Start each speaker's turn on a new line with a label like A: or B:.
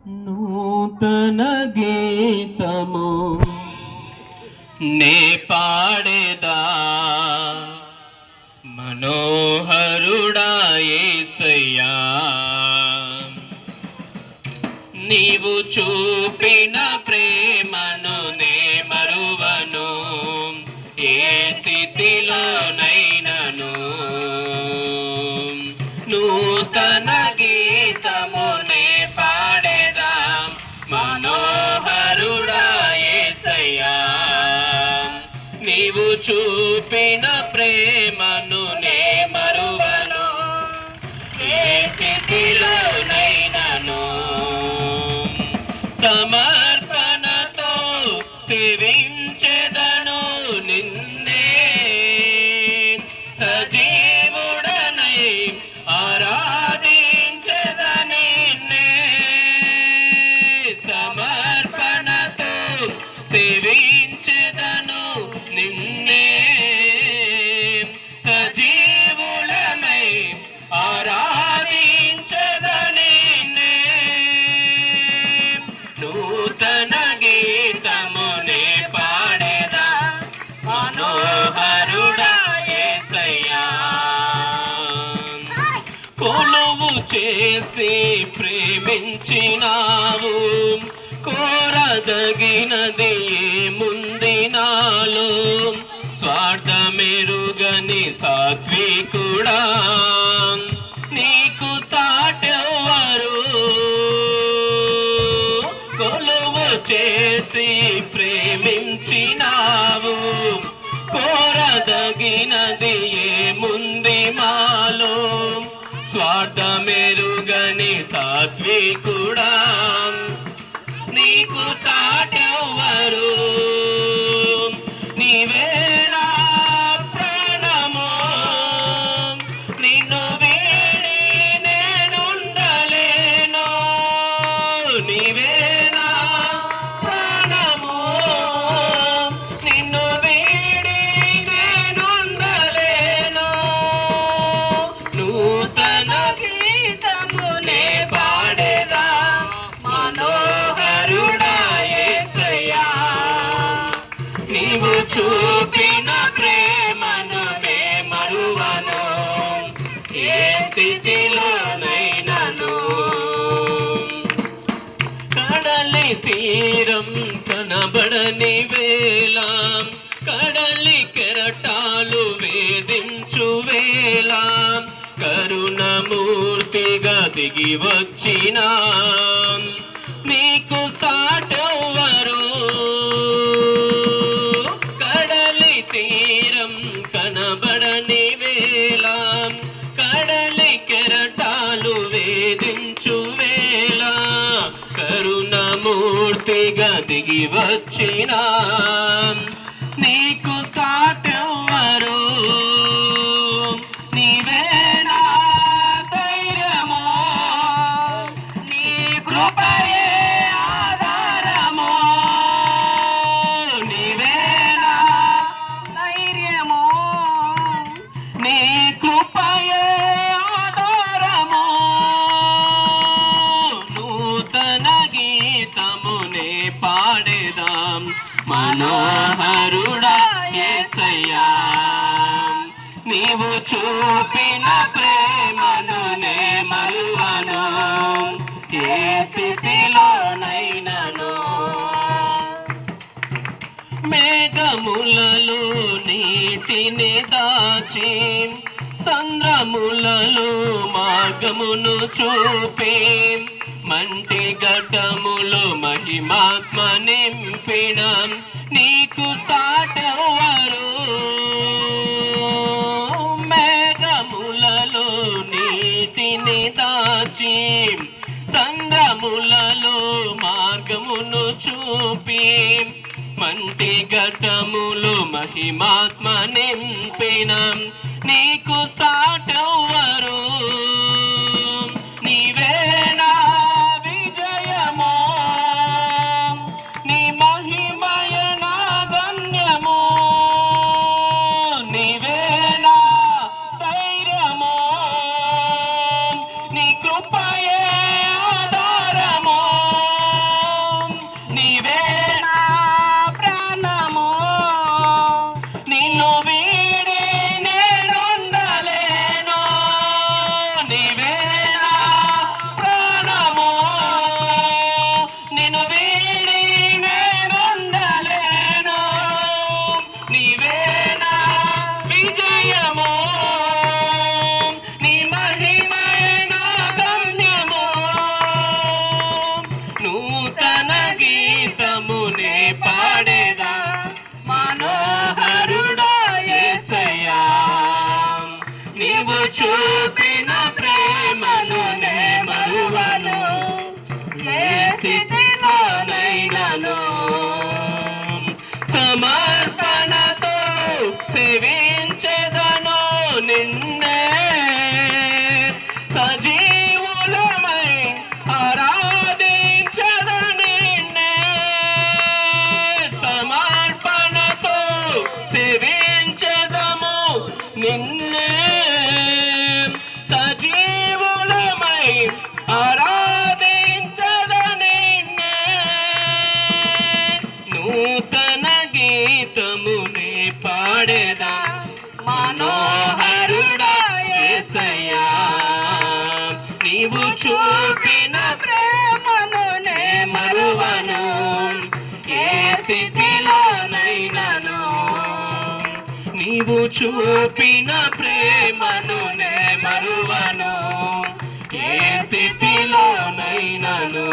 A: నూతన గీతము నే పాడేదా మనోహరుడా యేసయ్యా, నీవు చూపిన ప్రేమను నే మరువను, ఏ స్థితిలోనైనను. నూతన గీతము నే పాడేదా మనోహరుడా యేసయ్యా, నీవు చూపిన ప్రేమను నే మరువను, ఏ స్థితిలోనైనను. సమర్పణతో సేవించెదను నిన్నే, సజీవుడనై ఆరాధించెద నిన్నే. సమర్పణతో సేవించెదను నిన్నే, సజీవుడనై ఆరాధించెద నిన్నే. నూతన గీతము నే పాడేదా మనోహరుడా యేసయ్యా, కొలువు చేసి ప్రేమించినావు, కోరదగినది ఏముంది నాలో. స్వార్థమెరుగని సాత్వికుడా, నీకు సాటెవ్వరు. కొలువు చేసి ప్రేమించినావు, కోరదగినది ఏముంది మాలో. స్వార్థమెరుగని సాత్వికుడా, నీకు సాటెవ్వరు. నీవే నా ప్రాణము, నిన్ను వీడి నేనుండలేను. నీవే నా ప్రాణము, నిన్ను వీడి నేనుండలేను. నూతన గీతము నే పాడేదా మనోహరుడా యేసయ్యా, నీవు చూపిన ప్రేమను నే మరువను, ఏ స్థితిలోనైనను. కడలి తీరం కనబడని వేళ, కడలి కెరటాలు వేధించు వేళ, కరుణమూర్తిగా దిగి వచ్చిన నీకు సాటెవ్వరు. కడలి తీరం కనబడని వేళ, కడలి కెరటాలు వేధించు వేళ, కరుణమూర్తిగా దిగి వచ్చిన నీకు సాటెవ్వరు. నీవే నా ధైర్యము, నీ కృపయే ఆధారము. నీవే నా ధైర్యము, నీ కృపయే ఆధారము. నూతన గీతము నే పాడేదాం మనోహరుడా యేసయ్యా, నీవు చూపిన ప్రేమను నే మరువను, ఏ స్థితిలోనైనను. మేఘములలో నీటిని దాచి, సంద్రములలో మార్గమును చూపి, మంటి ఘటములో మహిమాత్మ నింపిన నీకు సాటెవ్వరు. మేఘములలో నీటిని దాచి, సంద్రములలో మార్గమును చూపి, మంటి ఘటములో మహిమాత్మ నింపిన నీకు సాటెవ్వరు. నీవే నా విజయము, నీ మహిమయ నా గమ్యము. నీవే నా ధైర్యము, నీ కృపయే ఆధారము. నీవే నా ప్రాణము నిన్ను వీడి నేనుండలేను నీవే నా విజయము నీ మహిమయే నా గమ్యము నూతన గీతమునే పాడేదా మనోహరుడా యేసయ్యా నీవు చూపిన ప్రేమను నే మరువను ఏ స్థితిలోనైనను సమర్పణతో సేవించెదను నిన్నే సజీవులమై ఆరాధించెదను నిన్నే సమర్పణతో సేవించెదము నిన్నే సజీవులమై ఆరాధించెదను నిన్నే నూతన గీతమునే పాడేదా మనోహరుడా యేసయ్యా నీవు చూపిన ప్రేమను నే మరువను ఏ స్థితిలోనైనను నీవు చూపిన ప్రేమను నే మరువను ఏ స్థితిలోనైనను